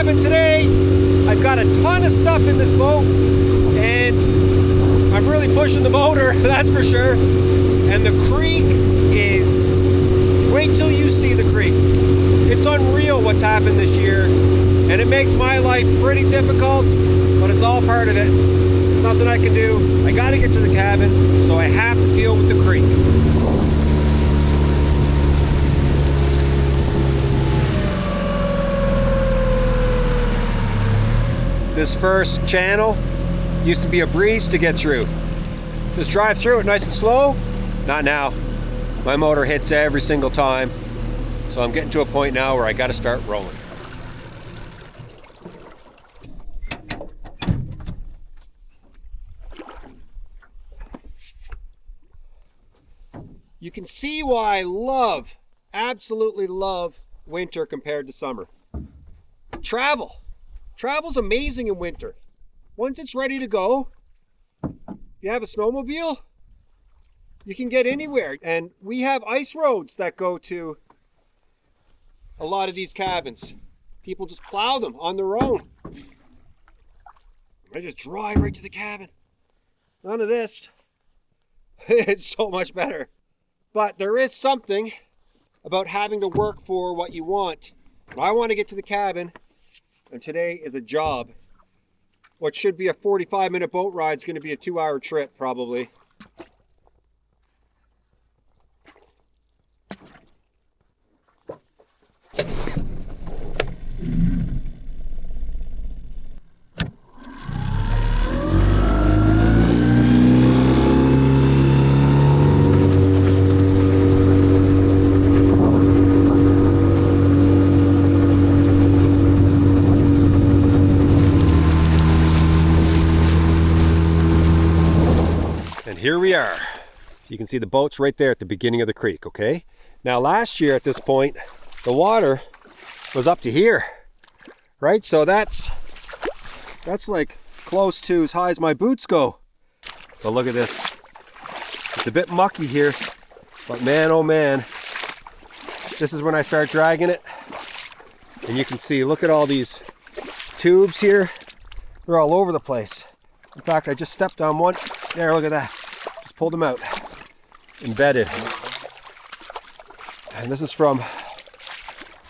cabin today. I've got a ton of stuff in this boat and I'm really pushing the motor, that's for sure. And the creek is, wait till you see the creek. It's unreal what's happened this year and it makes my life pretty difficult, but it's all part of it. There's nothing I can do. I gotta get to the cabin, so I have to deal with the creek. This first channel used to be a breeze to get through. Just drive through it nice and slow. Not now. My motor hits every single time. So I'm getting to a point now where I got to start rowing. You can see why I absolutely love winter compared to summer. Travel's amazing in winter. Once it's ready to go, you have a snowmobile, you can get anywhere. And we have ice roads that go to a lot of these cabins. People just plow them on their own. I just drive right to the cabin. None of this. It's so much better. But there is something about having to work for what you want. I want to get to the cabin, and today is a job. What should be a 45-minute boat ride is going to be a 2-hour trip, probably. Here we are. So you can see the boat's right there at the beginning of the creek, okay? Now last year at this point, the water was up to here, right? So that's like close to as high as my boots go. But look at this. It's a bit mucky here, but man, oh man, this is when I start dragging it. And you can see, look at all these tubes here. They're all over the place. In fact, I just stepped on one. There, look at that. Pulled them out, embedded. And this is from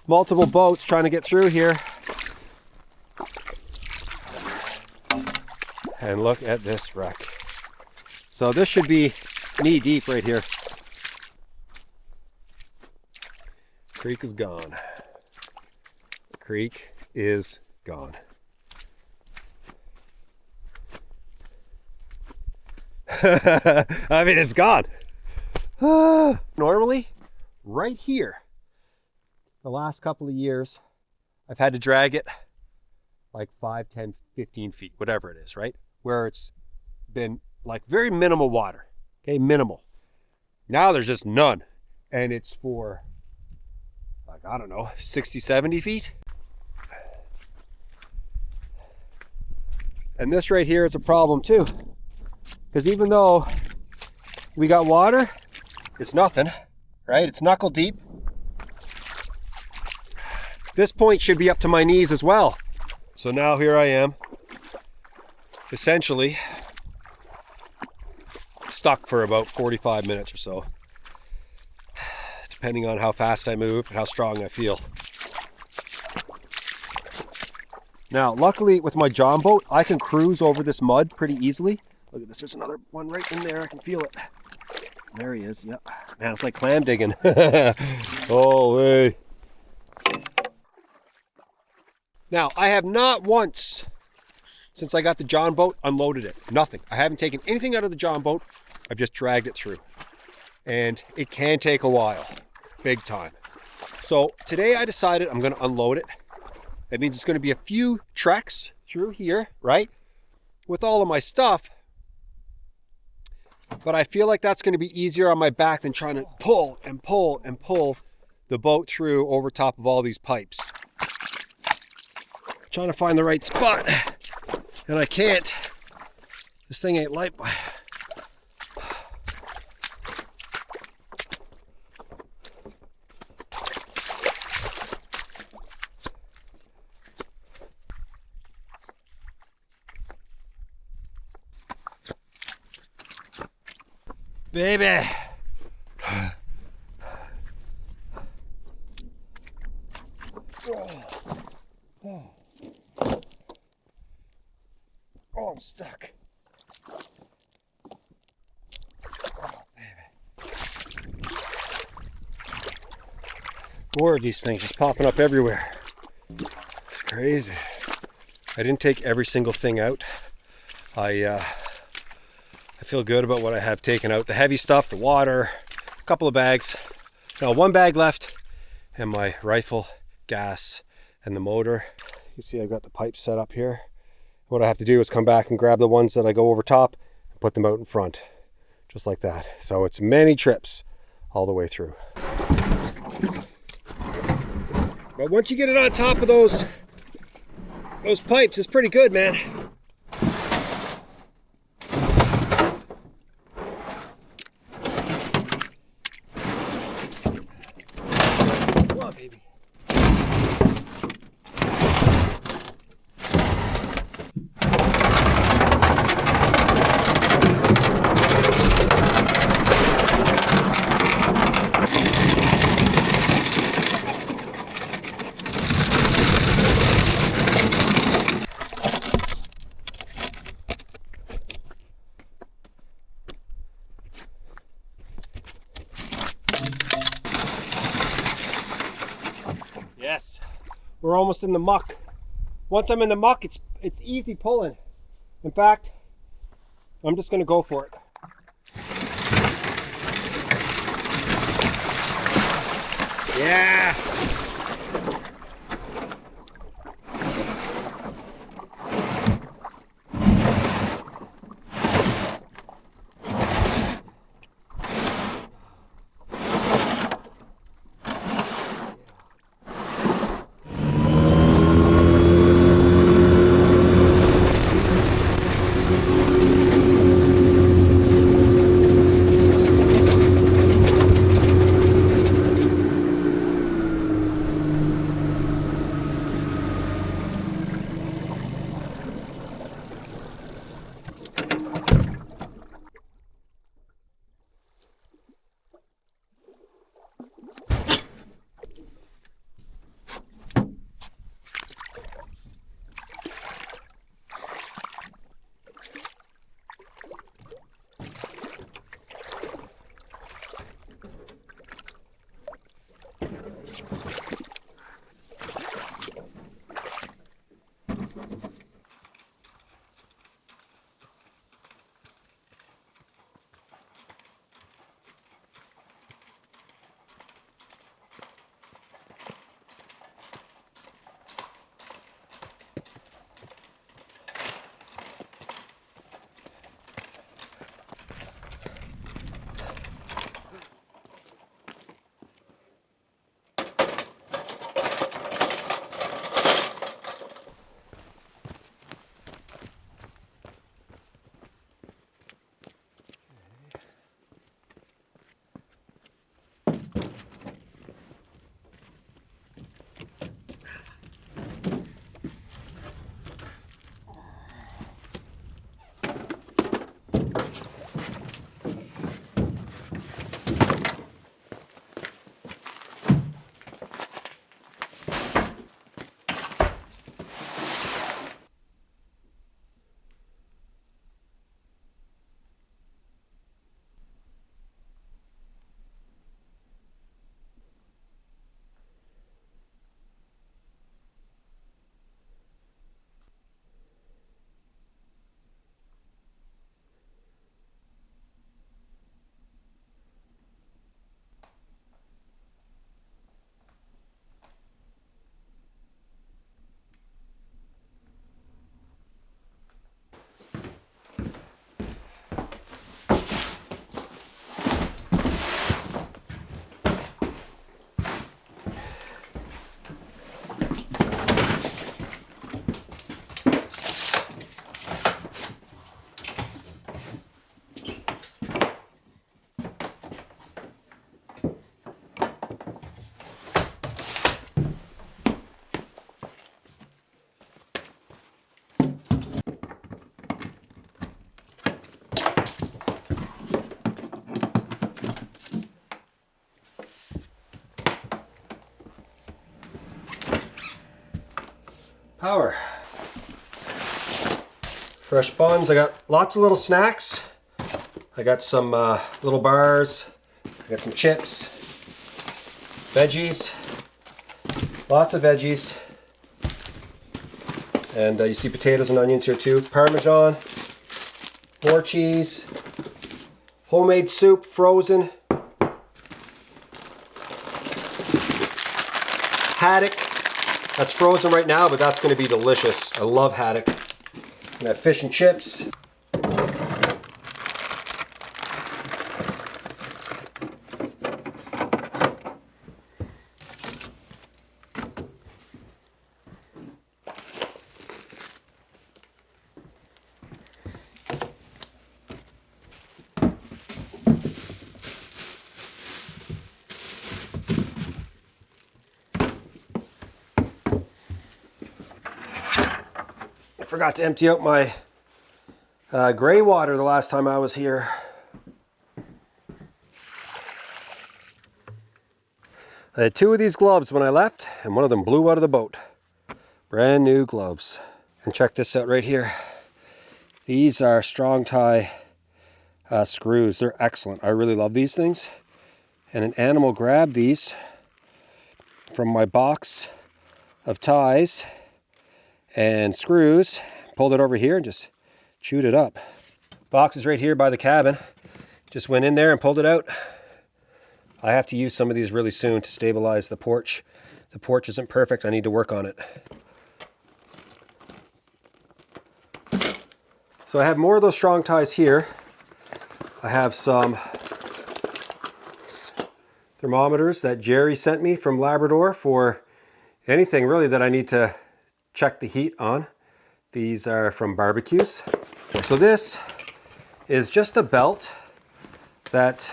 multiple boats trying to get through here. And look at this wreck. So this should be knee deep right here. Creek is gone. The creek is gone. I mean, it's gone. Normally, right here, the last couple of years, I've had to drag it like 5, 10, 15 feet, whatever it is, right? Where it's been like very minimal water, okay, minimal. Now there's just none. And it's for, like, I don't know, 60, 70 feet. And this right here is a problem too. Because even though we got water, it's nothing, right? It's knuckle deep. This point should be up to my knees as well. So now here I am, essentially stuck for about 45 minutes or so, depending on how fast I move and how strong I feel. Now, luckily with my John boat, I can cruise over this mud pretty easily. Look at this, there's another one right in there, I can feel it. There he is, yep. Man, it's like clam digging. Oh, hey. Now, I have not once, since I got the John boat, unloaded it. Nothing. I haven't taken anything out of the John boat. I've just dragged it through. And it can take a while, big time. So today I decided I'm gonna unload it. That means it's gonna be a few treks through here, right? With all of my stuff. But I feel like that's going to be easier on my back than trying to pull and pull and pull the boat through over top of all these pipes. Trying to find the right spot, and I can't. This thing ain't light. baby. Oh, I'm stuck. Oh, baby. More of these things just popping up everywhere. It's crazy. I didn't take every single thing out. I feel good about what I have taken out. The heavy stuff, the water, a couple of bags. Now, one bag left, and my rifle, gas, and the motor. You see I've got the pipes set up here. What I have to do is come back and grab the ones that I go over top and put them out in front, just like that. So it's many trips all the way through. But once you get it on top of those pipes, it's pretty good, man. Come on, baby. Yes, we're almost in the muck. Once I'm in the muck, it's easy pulling. In fact, I'm just gonna go for it. Yeah. Power. Fresh buns. I got lots of little snacks. I got some little bars. I got some chips. Veggies. Lots of veggies. And you see potatoes and onions here too. Parmesan. More cheese. Homemade soup, frozen. Haddock. That's frozen right now, but that's going to be delicious. I love haddock. And have fish and chips. I forgot to empty out my gray water the last time I was here. I had 2 of these gloves when I left, and one of them blew out of the boat. Brand new gloves. And check this out right here. These are strong tie screws. They're excellent. I really love these things. And an animal grabbed these from my box of ties and screws, pulled it over here and just chewed it up. Box is right here by the cabin. Just went in there and pulled it out. I have to use some of these really soon to stabilize the porch. The porch isn't perfect. I need to work on it. So I have more of those strong ties here. I have some thermometers that Jerry sent me from Labrador for anything really that I need to check the heat on. These are from barbecues. So this is just a belt that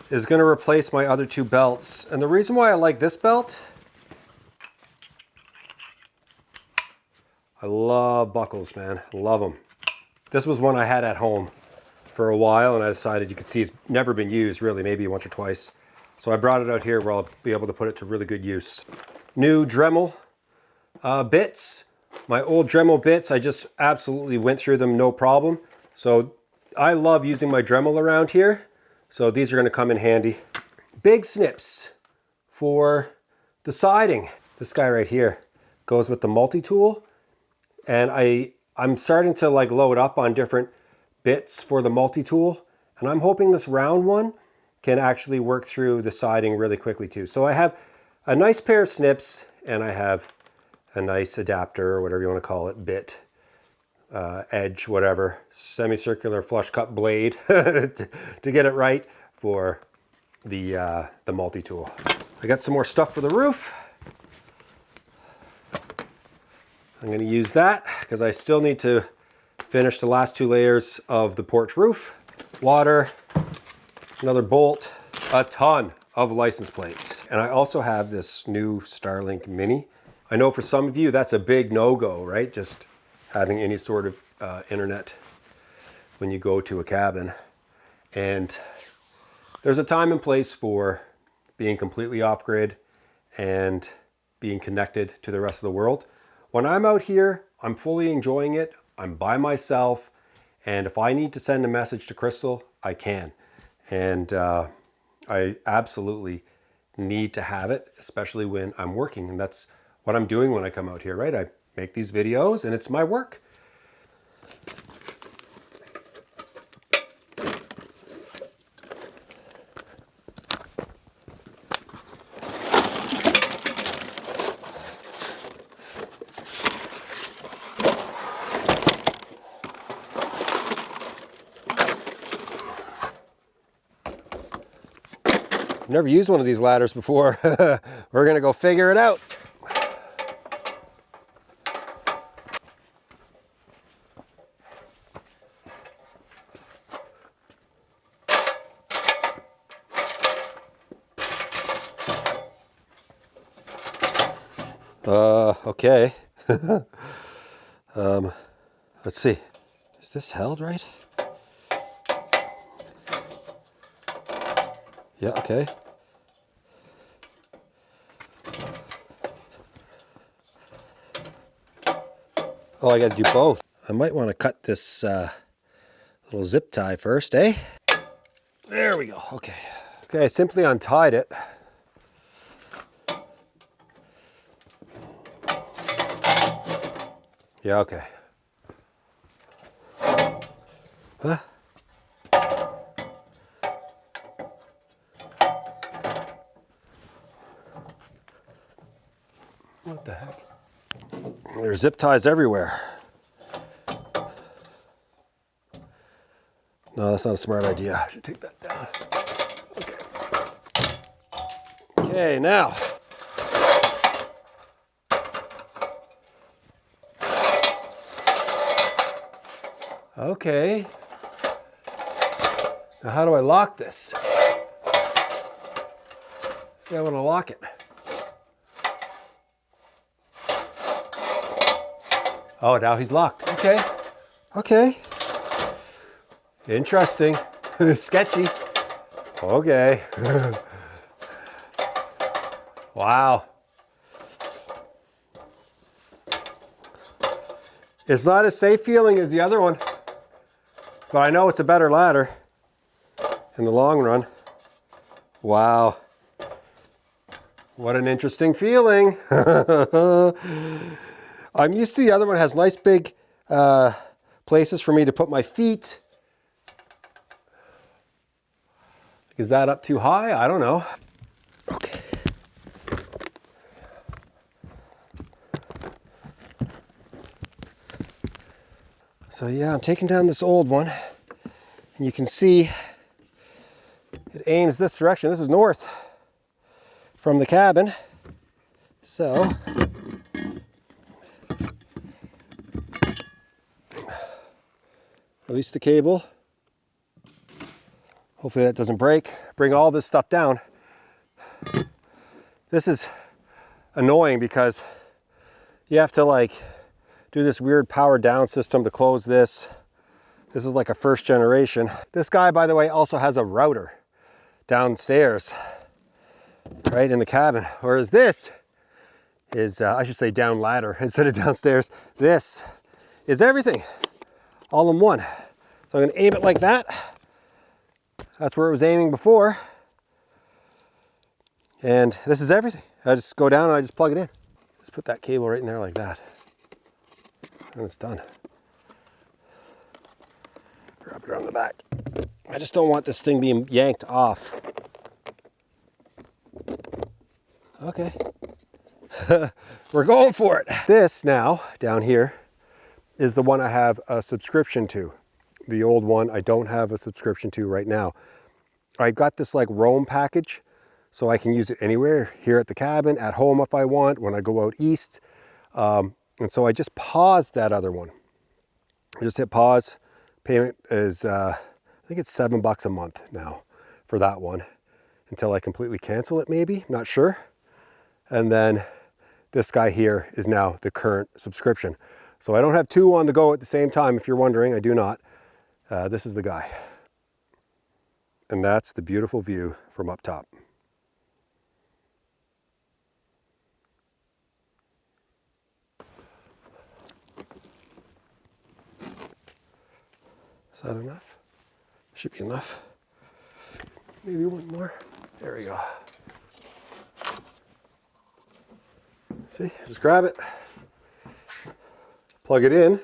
is going to replace my other 2 belts. And the reason why I like this belt, I love buckles, man. I love them. This was one I had at home for a while, and I decided, you could see it's never been used really, maybe once or twice. So I brought it out here where I'll be able to put it to really good use. New Dremel bits. My old Dremel bits, I just absolutely went through them no problem. So I love using my Dremel around here. So these are going to come in handy. Big snips for the siding. This guy right here goes with the multi-tool. And I'm starting to like load up on different bits for the multi-tool. And I'm hoping this round one can actually work through the siding really quickly too. So I have a nice pair of snips, and I have a nice adapter, or whatever you want to call it, bit, edge, whatever, semicircular flush cut blade to get it right for the multi-tool. I got some more stuff for the roof. I'm going to use that because I still need to finish the last 2 layers of the porch roof. Water, another bolt, a ton of license plates. And I also have this new Starlink Mini. I know for some of you that's a big no-go, right? Just having any sort of internet when you go to a cabin. And there's a time and place for being completely off-grid and being connected to the rest of the world. When I'm out here, I'm fully enjoying it. I'm by myself. And if I need to send a message to Crystal, I can. And I absolutely need to have it, especially when I'm working. And that's what I'm doing when I come out here, right? I make these videos and it's my work. I've never used one of these ladders before. We're gonna go figure it out. Okay. Let's see. Is this held right? Yeah, okay. Oh, I got to do both. I might want to cut this little zip tie first, eh? There we go. Okay. Okay, I simply untied it. Yeah, okay. Huh? What the heck? There's zip ties everywhere. No, that's not a smart idea. I should take that down. Okay. Okay, now. Okay. Now how do I lock this? See, I want to lock it. Oh, now he's locked. Okay. Okay. Interesting. Sketchy. Okay. Wow. It's not as safe feeling as the other one, but I know it's a better ladder in the long run. Wow. What an interesting feeling. I'm used to the other one. It has nice big places for me to put my feet. Is that up too high? I don't know. Okay. So yeah, I'm taking down this old one, and you can see it aims this direction. This is north from the cabin. So release the cable. Hopefully that doesn't break. Bring all this stuff down. This is annoying because you have to like do this weird power down system to close this. This is like a first generation. This guy, by the way, also has a router downstairs, right in the cabin. Whereas this is, I should say down ladder instead of downstairs. This is everything, all in one. So I'm gonna aim it like that. That's where it was aiming before. And this is everything. I just go down and I just plug it in. Just put that cable right in there like that. And it's done. Wrap it around the back. I just don't want this thing being yanked off. Okay. We're going for it. This now, down here, is the one I have a subscription to. The old one I don't have a subscription to right now. I got this like roam package, so I can use it anywhere, here at the cabin, at home if I want, when I go out east. And so I just paused that other one. I just hit pause. Payment is, I think it's $7 a month now for that one, until I completely cancel it maybe, not sure. And then this guy here is now the current subscription. So I don't have two on the go at the same time, if you're wondering. I do not. This is the guy. And that's the beautiful view from up top. Is that enough? Should be enough. Maybe one more. There we go. See, just grab it, plug it in.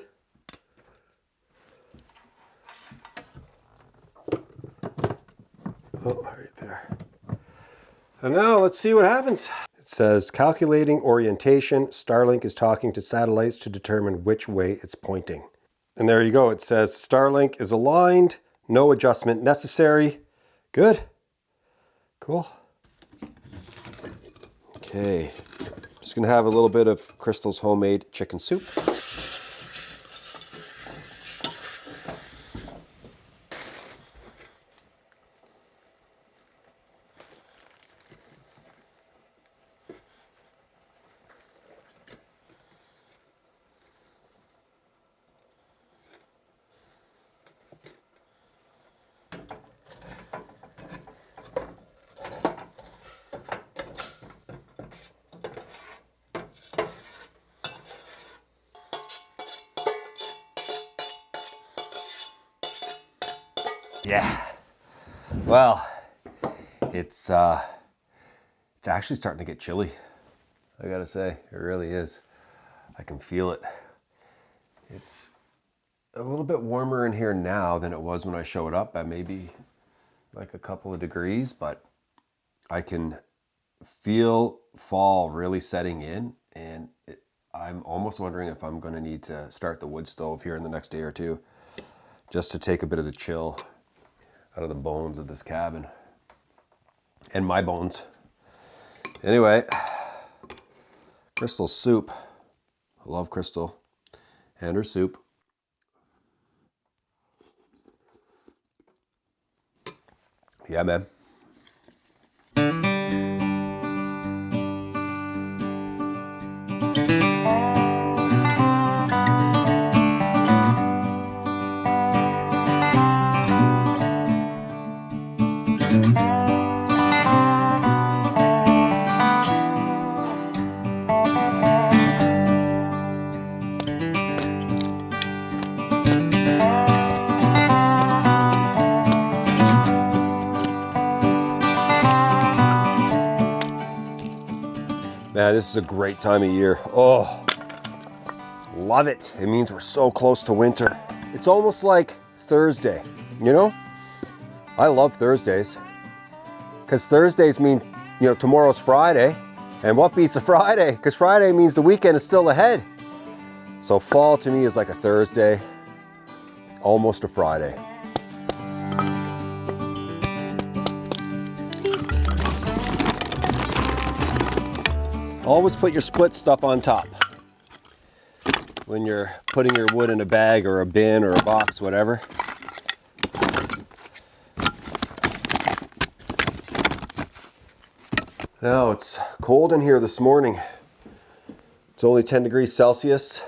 Oh, right there. And now let's see what happens. It says calculating orientation. Starlink is talking to satellites to determine which way it's pointing. And there you go. It says Starlink is aligned. No adjustment necessary. Good. Cool. Okay. Just gonna have a little bit of Crystal's homemade chicken soup. Yeah. Well, it's actually starting to get chilly. I gotta say, it really is. I can feel it. It's a little bit warmer in here now than it was when I showed up by maybe like a couple of degrees, but I can feel fall really setting in, and I'm almost wondering if I'm going to need to start the wood stove here in the next day or two just to take a bit of the chill out of the bones of this cabin and my bones. Anyway, Crystal's soup. I love Crystal and her soup. Yeah, man. Man, this is a great time of year. Oh, love it. It means we're so close to winter. It's almost like Thursday, you know? I love Thursdays because Thursdays mean, you know, tomorrow's Friday. And what beats a Friday? Because Friday means the weekend is still ahead. So fall to me is like a Thursday, almost a Friday. Always put your split stuff on top when you're putting your wood in a bag or a bin or a box, whatever. Now it's cold in here this morning. It's only 10 degrees Celsius.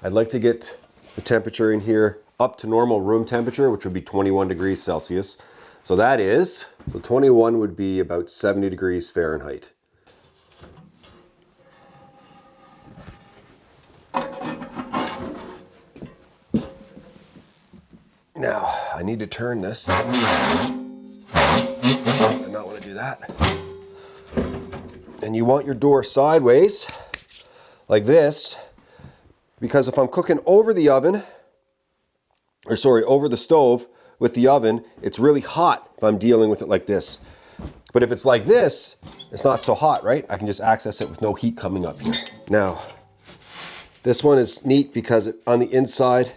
I'd like to get the temperature in here up to normal room temperature, which would be 21 degrees Celsius. So 21 would be about 70 degrees Fahrenheit. Now, I need to turn this. I do not want to do that. And you want your door sideways, like this, because if I'm cooking over the oven, over the stove with the oven, it's really hot if I'm dealing with it like this. But if it's like this, it's not so hot, right? I can just access it with no heat coming up here. Now, this one is neat because on the inside,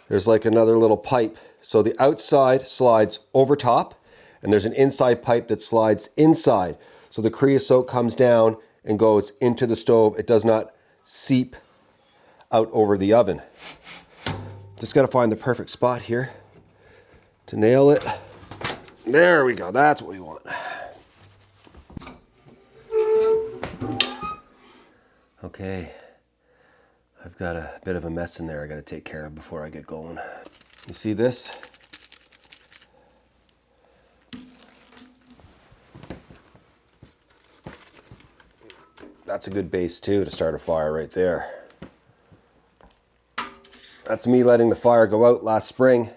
there's like another little pipe. So the outside slides over top, and there's an inside pipe that slides inside. So the creosote comes down and goes into the stove. It does not seep out over the oven. Just gotta find the perfect spot here to nail it. There we go, that's what we want. Okay, I've got a bit of a mess in there I gotta take care of before I get going. You see this? That's a good base too to start a fire right there. That's me letting the fire go out last spring.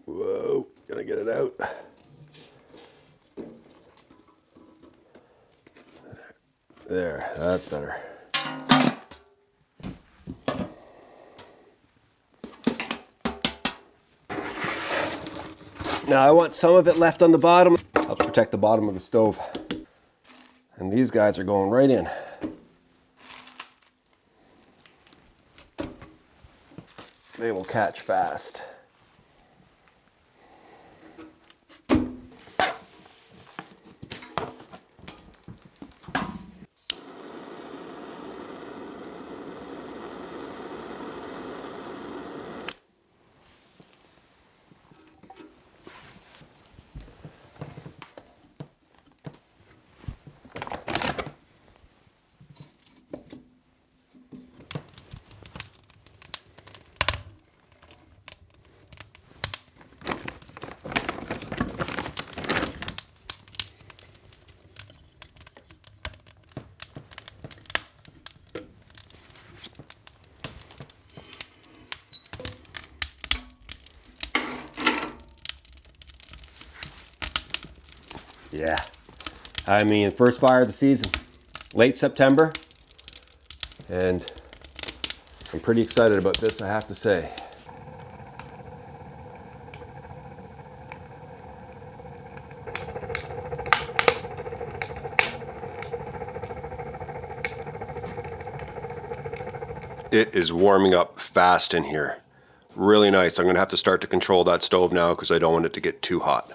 Whoa, gotta get it out. There, that's better. Now I want some of it left on the bottom. Helps protect the bottom of the stove. And these guys are going right in. They will catch fast. Yeah. I mean, first fire of the season. Late September. And I'm pretty excited about this, I have to say. It is warming up fast in here. Really nice. I'm going to have to start to control that stove now because I don't want it to get too hot.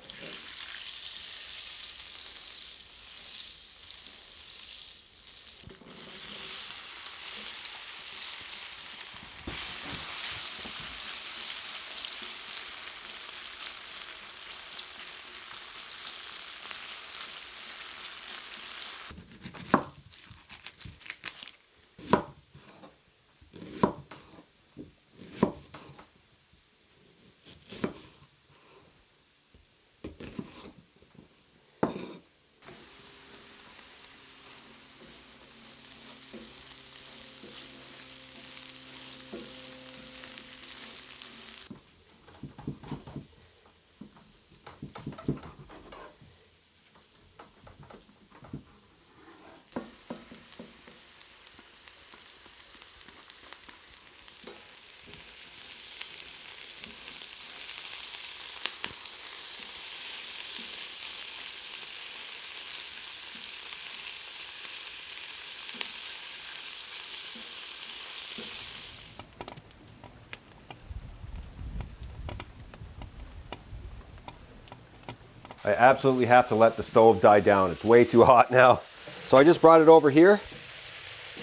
I absolutely have to let the stove die down. It's way too hot now. So I just brought it over here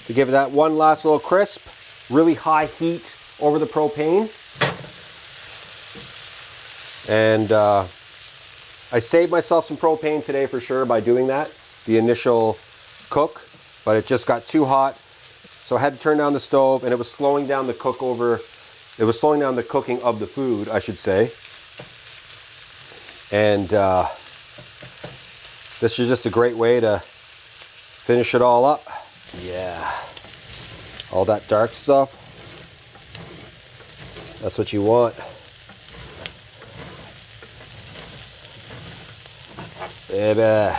to give it that one last little crisp. Really high heat over the propane. And I saved myself some propane today for sure by doing that, the initial cook, but it just got too hot. So I had to turn down the stove, and it was slowing down the it was slowing down the cooking of the food, I should say. And this is just a great way to finish it all up. Yeah. All that dark stuff. That's what you want. Baby.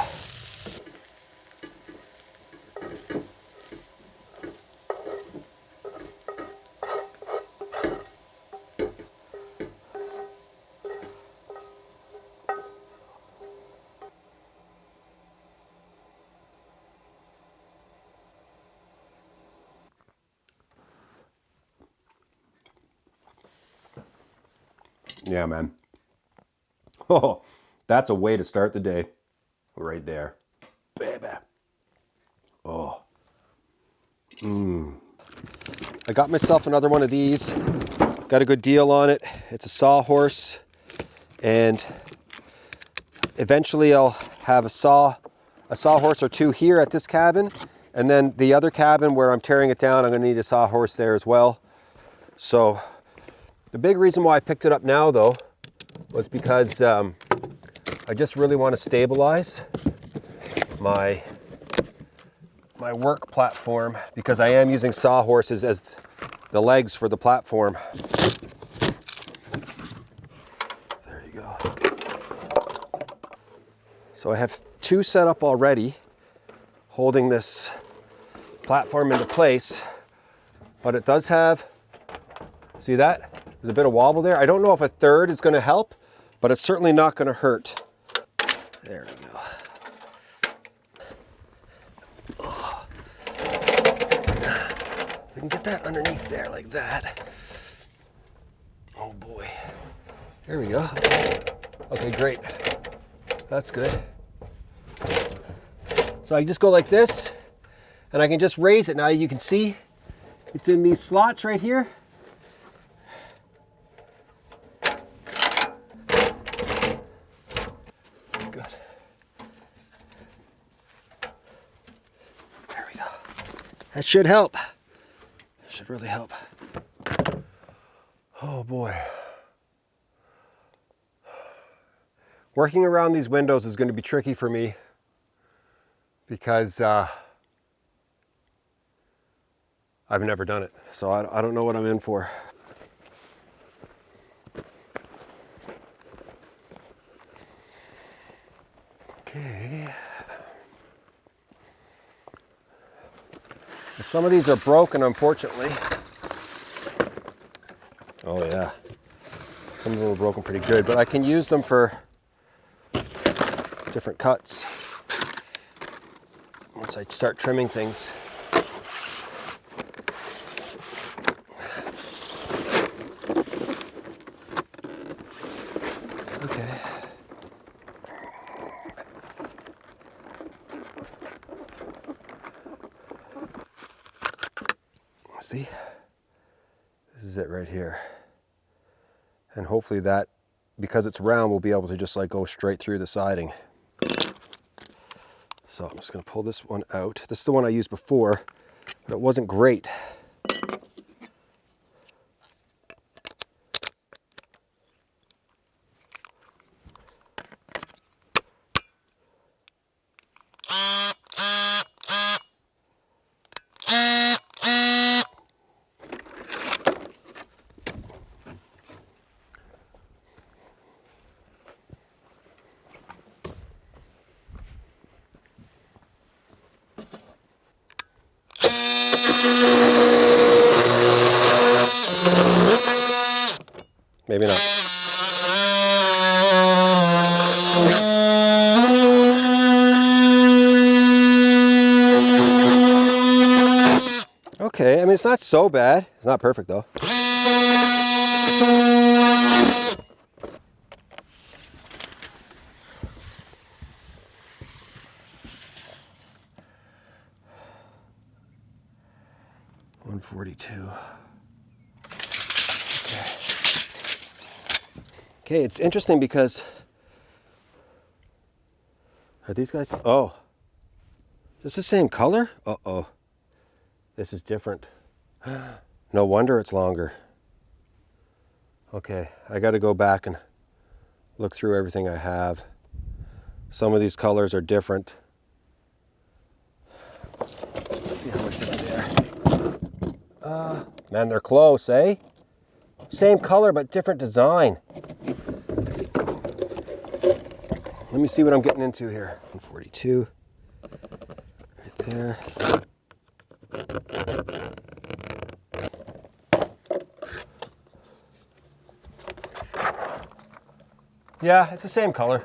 Yeah, man. Oh, that's a way to start the day. Right there. Baby. Oh. I got myself another one of these. Got a good deal on it. It's a sawhorse. And eventually I'll have a sawhorse or two here at this cabin. And then the other cabin where I'm tearing it down, I'm going to need a sawhorse there as well. So the big reason why I picked it up now, though, was because I just really want to stabilize my work platform, because I am using sawhorses as the legs for the platform. There you go. So I have two set up already, holding this platform into place, but it does have, see that? There's a bit of wobble there. I don't know if a third is going to help, but it's certainly not going to hurt. There we go. Oh. We can get that underneath there like that. Oh boy. There we go. Okay, great. That's good. So I just go like this, and I can just raise it. Now you can see it's in these slots right here. That should help. Should really help. Oh boy. Working around these windows is going to be tricky for me because I've never done it. So I don't know what I'm in for. Okay. Some of these are broken, unfortunately. Oh yeah. Some of them are broken pretty good, but I can use them for different cuts once I start trimming things. Okay. See? This is it right here. And hopefully that, because it's round, we'll be able to just like go straight through the siding. So I'm just going to pull this one out. This is the one I used before, but it wasn't great. Maybe not. Okay, I mean, it's not so bad. It's not perfect though. $142. Okay, it's interesting because are these guys? Oh, is this the same color? Uh-oh, this is different. No wonder it's longer. Okay, I got to go back and look through everything I have. Some of these colors are different. Let's see how much different they are. Man, they're close, eh? Same color but different design. Let me see what I'm getting into here. 142, right there. Yeah, it's the same color.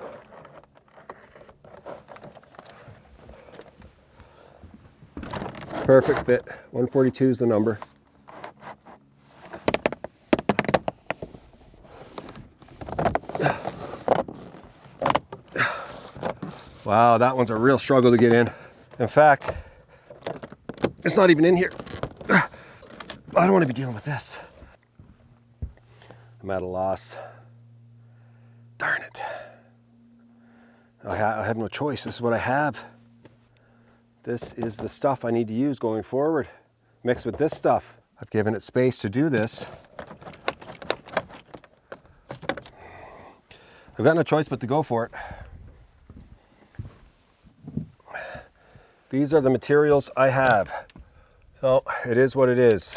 Perfect fit. 142 is the number. Wow, that one's a real struggle to get in. In fact, it's not even in here. I don't want to be dealing with this. I'm at a loss. Darn it. I have no choice. This is what I have. This is the stuff I need to use going forward, mixed with this stuff. I've given it space to do this. I've got no choice but to go for it. These are the materials I have. So it is what it is.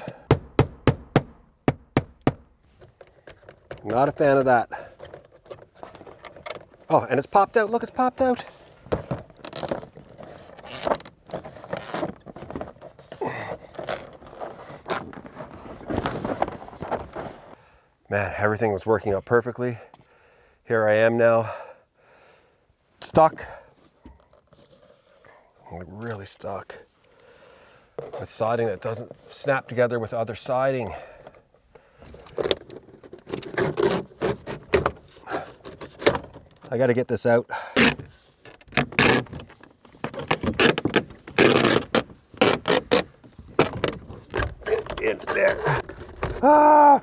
Not a fan of that. Oh, and it's popped out. Look, it's popped out. Man, everything was working out perfectly. Here I am now, stuck. I'm really stuck with siding that doesn't snap together with other siding. I got to get this out. In there. Ah!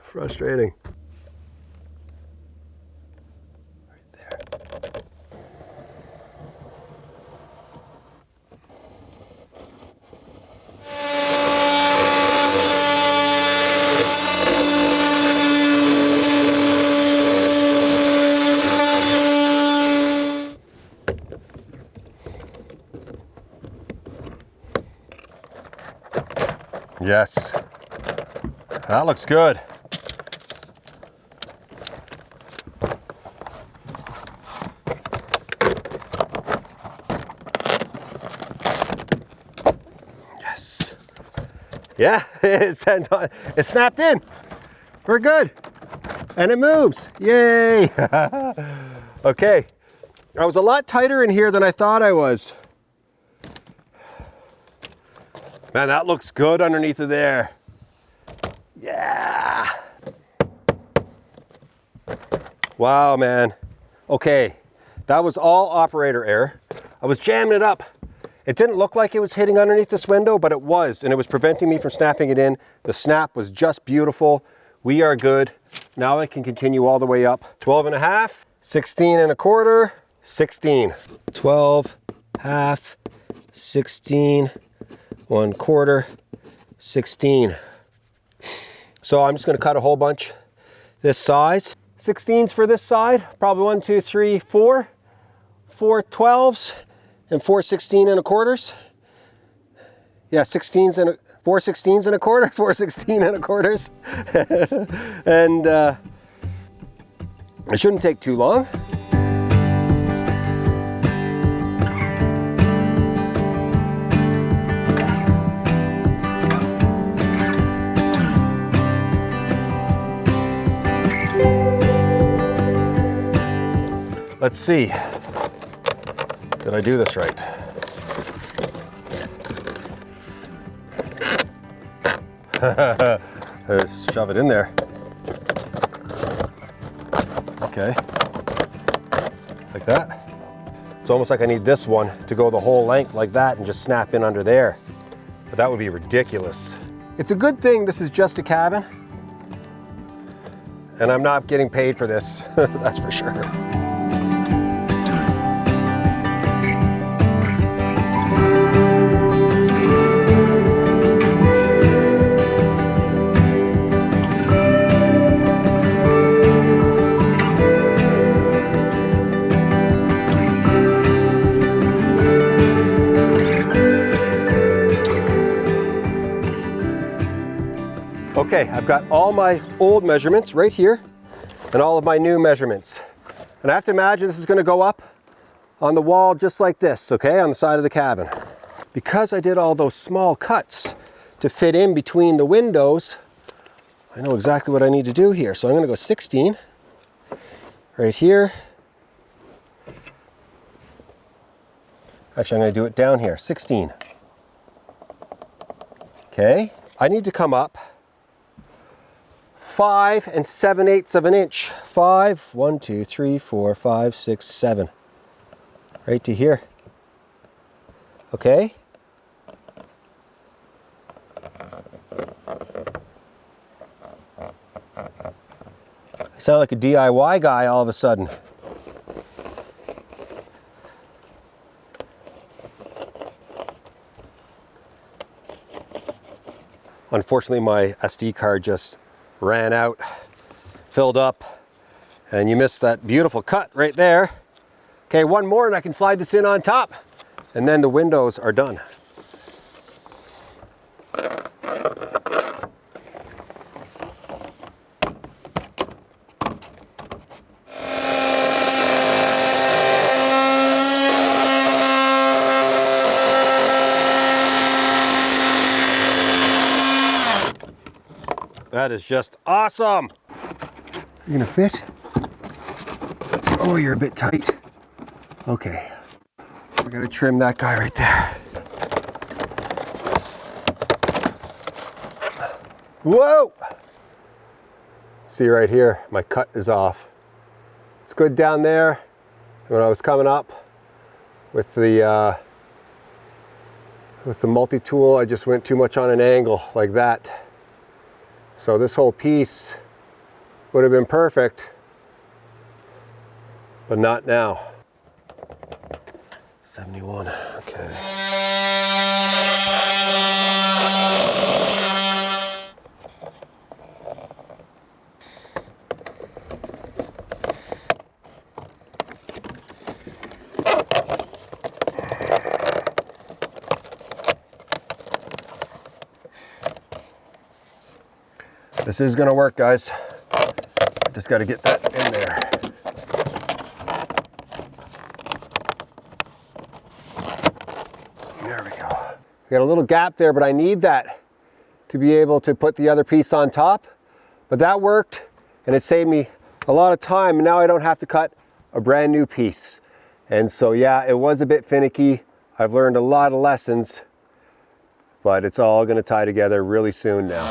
Frustrating. Right there. Yes, that looks good. Yes. Yeah, it snapped in. We're good. And it moves. Yay. Okay. I was a lot tighter in here than I thought I was. Man, that looks good underneath of there. Yeah. Wow, man. Okay. That was all operator error. I was jamming it up. It didn't look like it was hitting underneath this window, but it was, and it was preventing me from snapping it in. The snap was just beautiful. We are good. Now I can continue all the way up. 12 and a half, 16 and a quarter, 16. 12, half, 16, 1/4, 16. So I'm just gonna cut a whole bunch this size. 16s for this side, probably 1, 2, 3, 4. 4 12s and 4 16 and a quarters. Yeah, 16s and 4 16s and a quarter, 4 16 and a quarters. And it shouldn't take too long. Let's see. Did I do this right? Just shove it in there. Okay. Like that. It's almost like I need this one to go the whole length like that and just snap in under there. But that would be ridiculous. It's a good thing this is just a cabin. And I'm not getting paid for this, that's for sure. Okay, I've got all my old measurements right here and all of my new measurements. And I have to imagine this is going to go up on the wall just like this, okay, on the side of the cabin. Because I did all those small cuts to fit in between the windows, I know exactly what I need to do here. So I'm going to go 16 right here. Actually, I'm going to do it down here, 16. Okay, I need to come up 5 7/8 of an inch. 5, 1, 2, 3, 4, 5, 6, 7. Right to here. Okay? I sound like a DIY guy all of a sudden. Unfortunately, my SD card just ran out, filled up, and you missed that beautiful cut right there. Okay, one more and I can slide this in on top, and then the windows are done. That is just awesome. You gonna fit? Oh, you're a bit tight. Okay. I gotta trim that guy right there. Whoa! See right here, my cut is off. It's good down there. When I was coming up with the multi-tool, I just went too much on an angle like that. So this whole piece would have been perfect, but not now. 71, okay. This is gonna work, guys. Just gotta get that in there. There we go. got a little gap there, but I need that to be able to put the other piece on top. But that worked, and it saved me a lot of time, and now I don't have to cut a brand new piece. And so yeah, it was a bit finicky. I've learned a lot of lessons, but it's all going to tie together really soon now.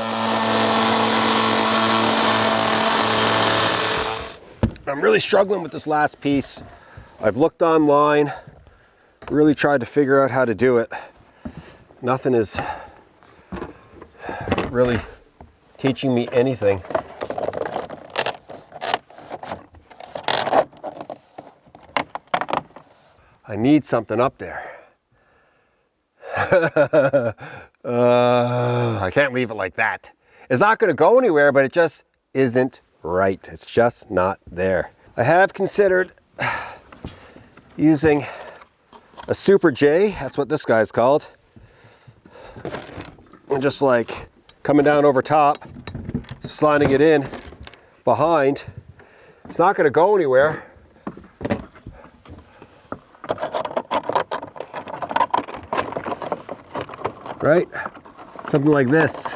I'm really struggling with this last piece. I've looked online, really tried to figure out how to do it. Nothing is really teaching me anything. I need something up there. I can't leave it like that. It's not going to go anywhere, but it just isn't right. It's just not there. I have considered using a Super J, that's what this guy's called. And just like coming down over top, sliding it in behind. It's not going to go anywhere. Right? Something like this.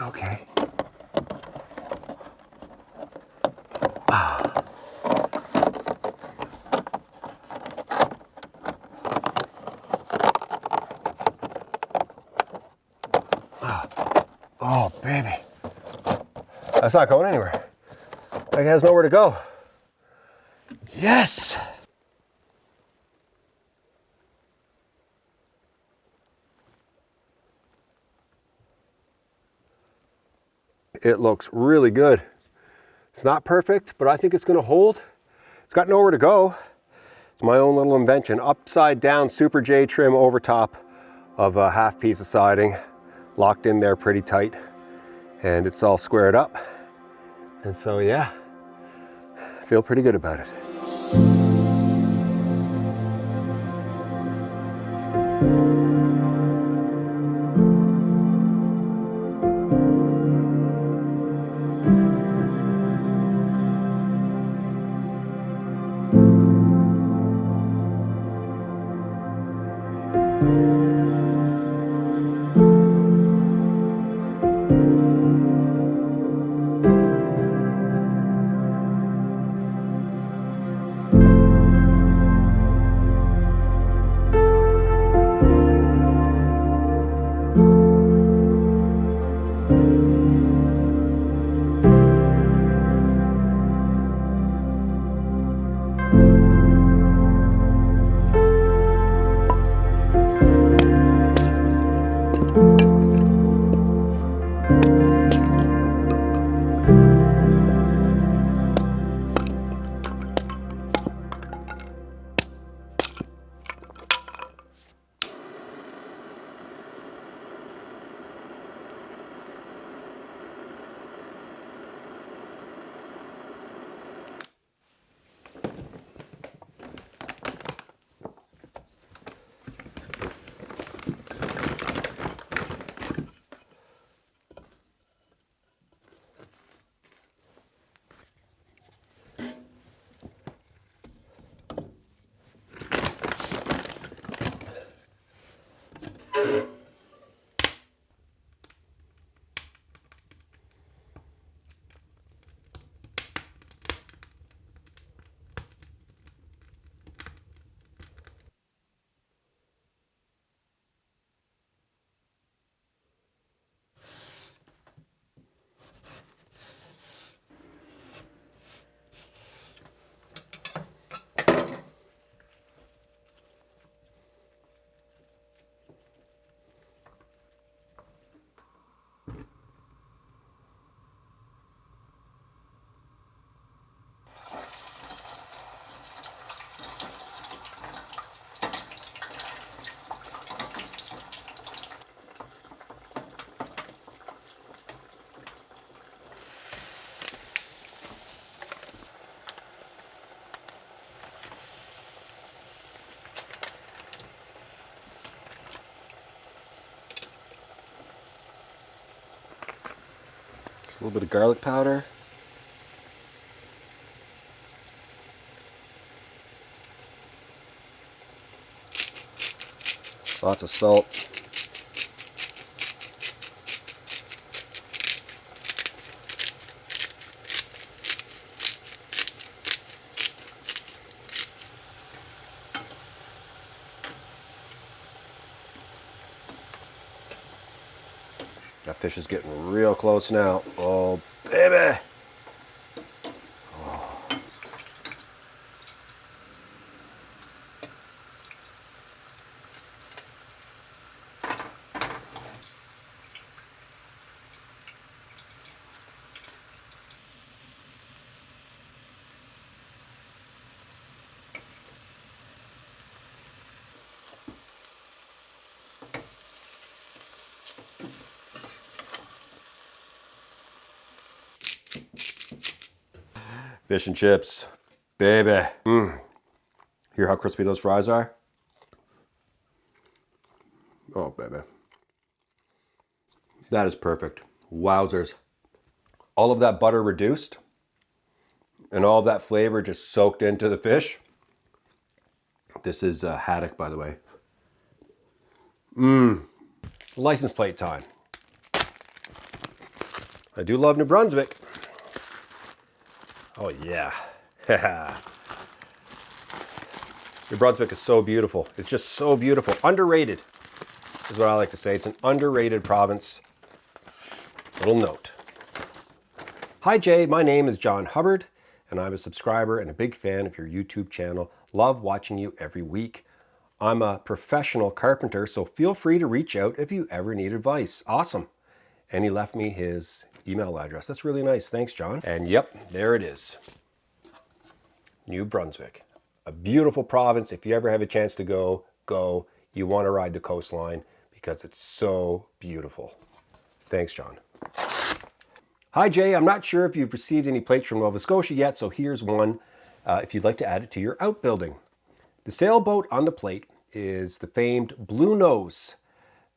Okay. Oh, baby. That's not going anywhere. It has nowhere to go. Yes! It looks really good. It's not perfect, but I think it's going to hold. It's got nowhere to go. It's my own little invention. Upside down Super J trim over top of a half piece of siding. Locked in there pretty tight. And it's all squared up. And so yeah, I feel pretty good about it. A little bit of garlic powder. Lots of salt. That fish is getting real close now. Oh, baby. Fish and chips, baby. Hear how crispy those fries are? Oh, baby. That is perfect. Wowzers. All of that butter reduced and all of that flavor just soaked into the fish. This is haddock, by the way. License plate time. I do love New Brunswick. Oh yeah. New Brunswick is so beautiful. It's just so beautiful. Underrated is what I like to say. It's an underrated province. Little note. Hi Jay, my name is John Hubbard and I'm a subscriber and a big fan of your YouTube channel. Love watching you every week. I'm a professional carpenter, so feel free to reach out if you ever need advice. Awesome. And he left me his email address. That's really nice. Thanks, John. And yep, there it is. New Brunswick. A beautiful province. If you ever have a chance to go, go. You want to ride the coastline because it's so beautiful. Thanks, John. Hi, Jay. I'm not sure if you've received any plates from Nova Scotia yet, so here's one if you'd like to add it to your outbuilding. The sailboat on the plate is the famed Blue Nose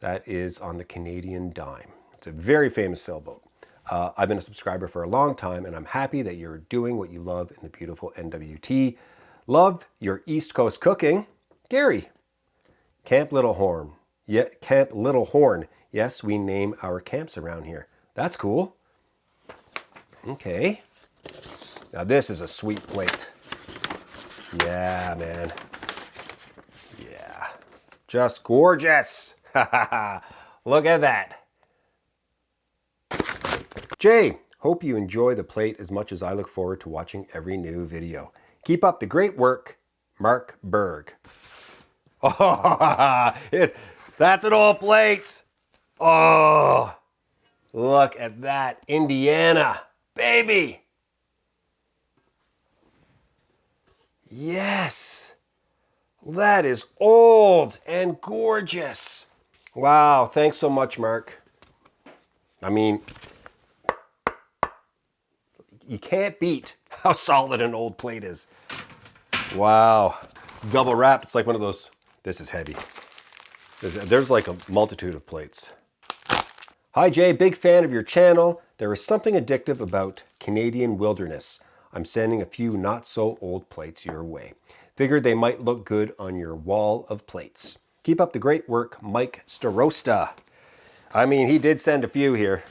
that is on the Canadian dime. It's a very famous sailboat. I've been a subscriber for a long time and I'm happy that you're doing what you love in the beautiful NWT. Love your East Coast cooking. Gary. Camp Little Horn. Yeah, Camp Little Horn. Yes, we name our camps around here. That's cool. Okay. Now this is a sweet plate. Yeah, man. Yeah. Just gorgeous. Look at that. Jay, hope you enjoy the plate as much as I look forward to watching every new video. Keep up the great work, Mark Berg. Oh, that's an old plate. Oh, look at that. Indiana, baby. Yes, that is old and gorgeous. Wow, thanks so much, Mark. I mean, you can't beat how solid an old plate is. Wow. Double wrapped. It's like one of those. This is heavy. There's like a multitude of plates. Hi, Jay. Big fan of your channel. There is something addictive about Canadian wilderness. I'm sending a few not so old plates your way. Figured they might look good on your wall of plates. Keep up the great work, Mike Starosta. I mean, he did send a few here.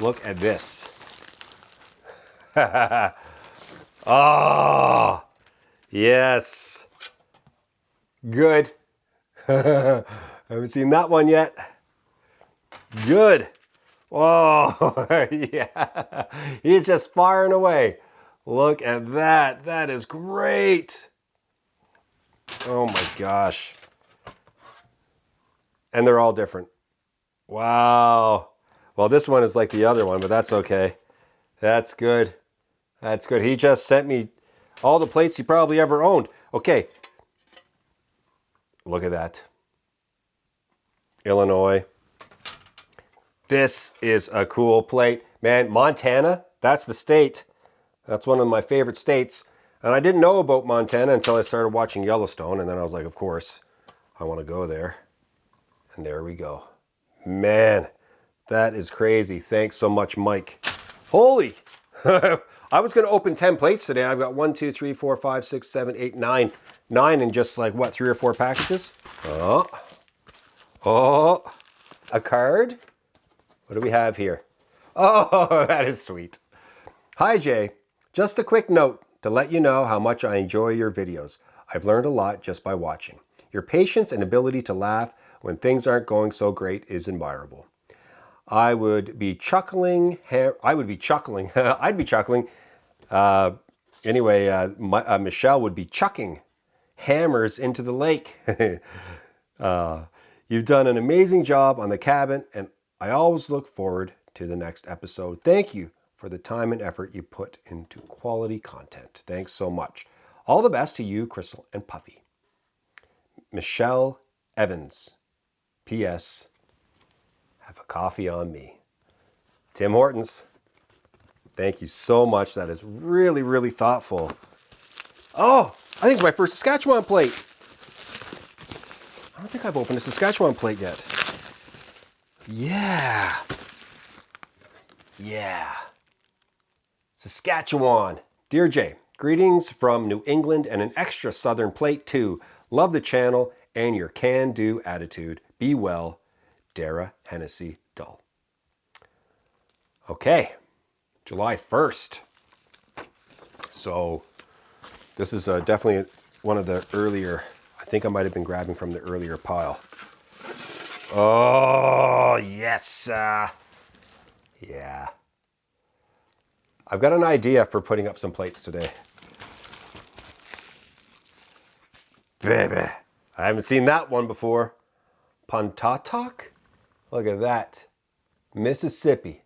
Look at this. Oh, yes. Good. I haven't seen that one yet. Good. Oh, yeah. He's just firing away. Look at that. That is great. Oh my gosh. And they're all different. Wow. Well, this one is like the other one, but that's okay. That's good. That's good. He just sent me all the plates he probably ever owned. Okay. Look at that. Illinois. This is a cool plate. Man, Montana, that's the state. That's one of my favorite states. And I didn't know about Montana until I started watching Yellowstone. And then I was like, of course, I want to go there. And there we go. Man, that is crazy. Thanks so much, Mike. Holy! I was going to open 10 plates today. I've got 1, 2, 3, 4, 5, 6, 7, 8, 9. 9 in just like, what, 3 or 4 packages? Oh. Oh. A card? What do we have here? Oh, that is sweet. Hi, Jay. Just a quick note to let you know how much I enjoy your videos. I've learned a lot just by watching. Your patience and ability to laugh when things aren't going so great is admirable. I would be chuckling. I'd be chuckling. Michelle would be chucking hammers into the lake. You've done an amazing job on the cabin, and I always look forward to the next episode. Thank you for the time and effort you put into quality content. Thanks so much. All the best to you, Crystal and Puffy. Michelle Evans. P.S. Have a coffee on me. Tim Hortons. Thank you so much. That is really, really thoughtful. Oh, I think it's my first Saskatchewan plate. I don't think I've opened a Saskatchewan plate yet. Yeah. Yeah. Saskatchewan. Dear Jay, greetings from New England and an extra southern plate too. Love the channel and your can-do attitude. Be well, Dara Hennessy Dull. Okay, July 1st. So this is definitely one of the earlier, I think I might have been grabbing from the earlier pile. Oh, yes. Yeah. I've got an idea for putting up some plates today. Baby, I haven't seen that one before. Pontotoc? Look at that. Mississippi.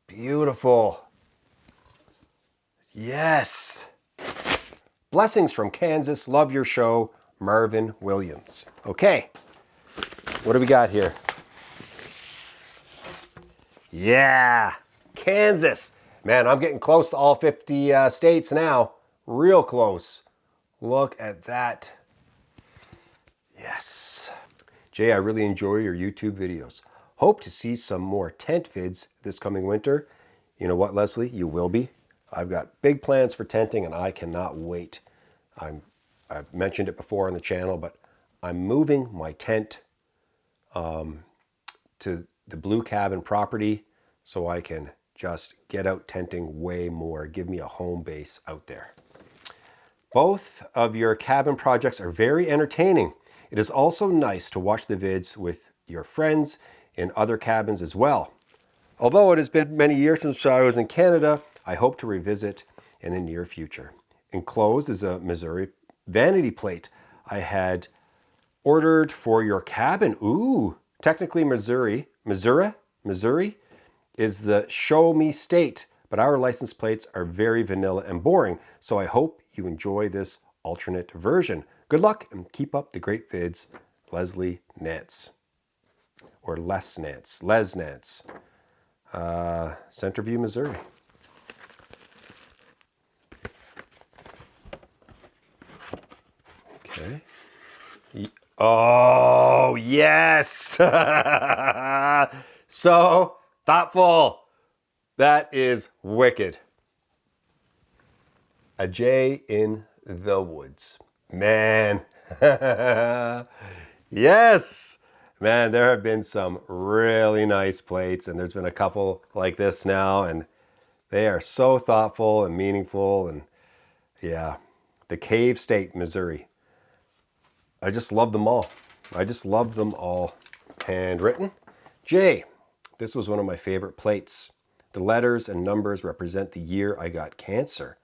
Beautiful. Yes. Blessings from Kansas. Love your show. Marvin Williams. Okay. What do we got here? Yeah. Kansas. Man, I'm getting close to all 50 states now. Real close. Look at that. Yes. Jay, I really enjoy your YouTube videos. Hope to see some more tent vids this coming winter. You know what, Leslie? You will be. I've got big plans for tenting and I cannot wait. I've mentioned it before on the channel, but I'm moving my tent to the Blue Cabin property so I can just get out tenting way more. Give me a home base out there. Both of your cabin projects are very entertaining. It is also nice to watch the vids with your friends in other cabins as well. Although it has been many years since I was in Canada, I hope to revisit in the near future. Enclosed is a Missouri vanity plate I had ordered for your cabin. Ooh, technically Missouri is the show me state, but our license plates are very vanilla and boring, so I hope you enjoy this alternate version. Good luck and keep up the great vids. Leslie Nance. Or Les Nance. Centerview, Missouri. Okay. Oh, yes! So thoughtful. That is wicked. A Jay in the woods. Man. Yes. Man, there have been some really nice plates, and there's been a couple like this now, and they are so thoughtful and meaningful. And yeah, the Cave State, Missouri. I just love them all. Handwritten. Jay, this was one of my favorite plates. The letters and numbers represent the year I got cancer.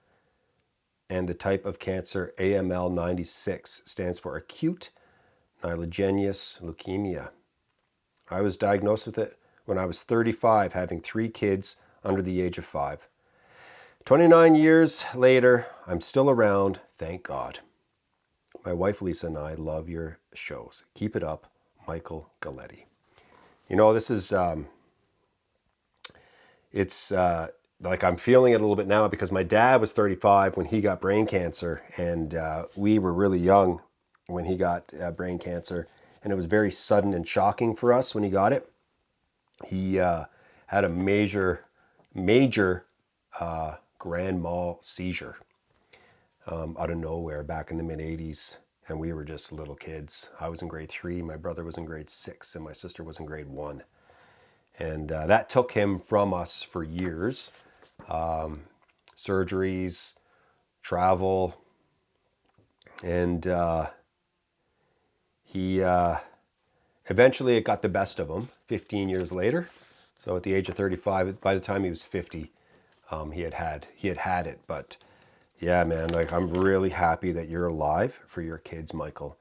And the type of cancer, AML 96, stands for acute myelogenous leukemia. I was diagnosed with it when I was 35, having 3 kids under the age of 5. 29 years later, I'm still around, thank God. My wife Lisa and I love your shows. Keep it up, Michael Galletti. You know, this is, like I'm feeling it a little bit now because my dad was 35 when he got brain cancer, and we were really young when he got brain cancer, and it was very sudden and shocking for us when he got it. He had a major major grand mal seizure out of nowhere back in the mid-'80s. And we were just little kids. I was in grade 3, my brother was in grade 6, and my sister was in grade 1. And that took him from us for years. Surgeries, travel, and he eventually it got the best of him 15 years later. So at the age of 35, by the time he was 50, he had had it. But yeah, man, like, I'm really happy that you're alive for your kids, Michael.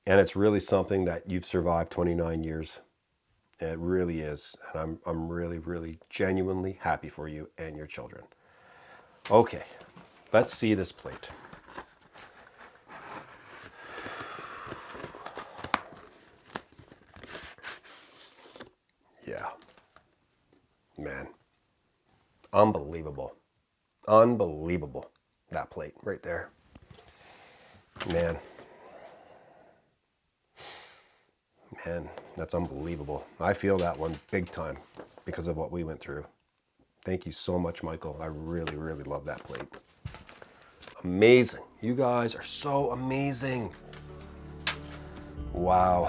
And it's really something that you've survived 29 years. It really is. And I'm really, really genuinely happy for you and your children. Okay, let's see this plate. Yeah. Man. Unbelievable. Unbelievable. That plate right there. Man. Man, that's unbelievable. I feel that one big time because of what we went through. Thank you so much, Michael. I really, really love that plate. Amazing. You guys are so amazing. Wow.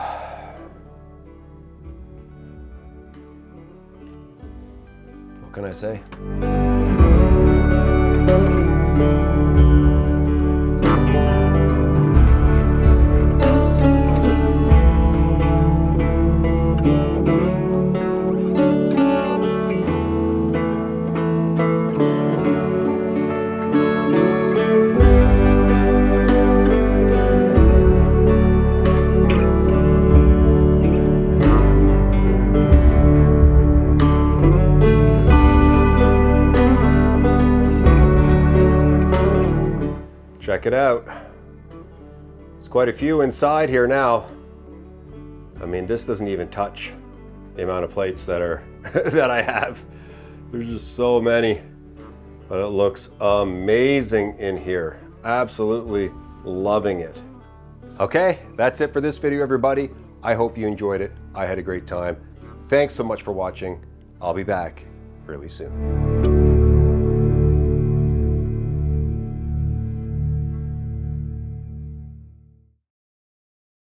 What can I say? Check it out. There's quite a few inside here now. I mean, this doesn't even touch the amount of plates that are that I have. There's just so many. But it looks amazing in here. Absolutely loving it. Okay, that's it for this video, everybody. I hope you enjoyed it. I had a great time. Thanks so much for watching. I'll be back really soon.